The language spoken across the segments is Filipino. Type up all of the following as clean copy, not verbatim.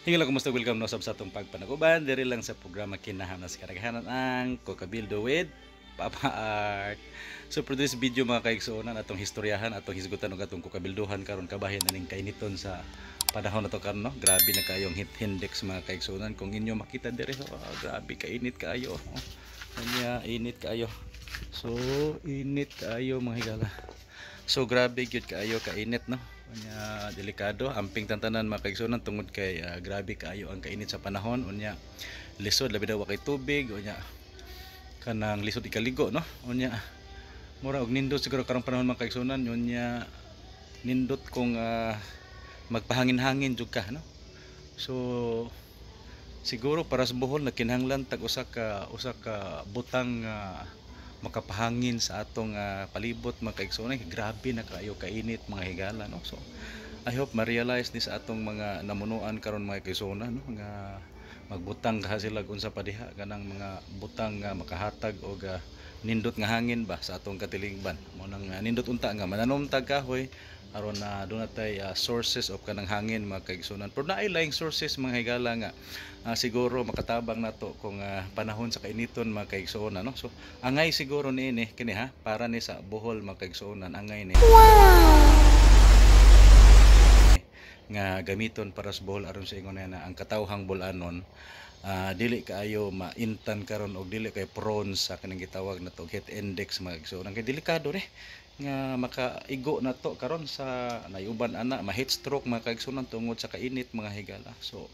Hingala kumusta, welcome no sa atong pagpanaguban diri lang sa programa kinahanas karaghanan ang Kokabildo with Papa Art. So for this video mga kaigsuonan atong historyahan atong hisgutan og atong Kokabilduhan karon kabahin aning kainiton sa panahon nato karon no. Grabe na kayong heat index mga kaigsuonan kung inyo makita diri grabe kainit kaayo. Kanya init kaayo. So init kaayo mga higala. So grabe gyud kaayo kainit no. Unya delikado amping tantanan makaigsunan tungod kay grabe kaayo ang kainit sa panahon. Unya lisod labi daw kay tubig. Unya kanang lisod ikaligo no. Unya mura og nindot siguro karong panahon makaigsunan. Unya nindot kung magpahangin-hangin jud ka no. So siguro para sa Bohol nakinahanglan tag usa ka butang makapahangin sa atong palibot mga kaigsuonan. Grabe na kaayo kainit mga higala no. So I hope ma-realize ni sa atong mga namunuan karon mga kaigsuonan no, nga magbutang ka sila unsa pa diha kanang mga butang nga makahatag og nindot nga hangin ba sa atong katilingban. Mo nang nindot unta nga mananom tag kahoy aron na doon natay sources of kanang hangin mga kaigsuonan. Pero naay laing sources mga higala nga siguro makatabang nato kung panahon sa kainiton mga kaigsuonan no. So angay siguro niini kini ha para ni sa Bohol mga kaigsuonan angay ni nga gamiton para sa Bohol aron sa ingon na ang katawhang bulanon dili kaayo maintan karon og dili kay prone sa kanang gitawag nato heat index mga kaigsuonan kay delikado ni nga makaigo na to karon sa nayuban ana ma-heat stroke mga kaigsuonan tungod sa kainit mga higala. So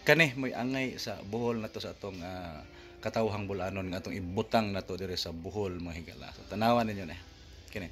kani moy angay sa Bohol nato sa atong katawhang bulanon nga atong ibutang nato dire sa Bohol mga higala. So tanawan ninyo ni kini.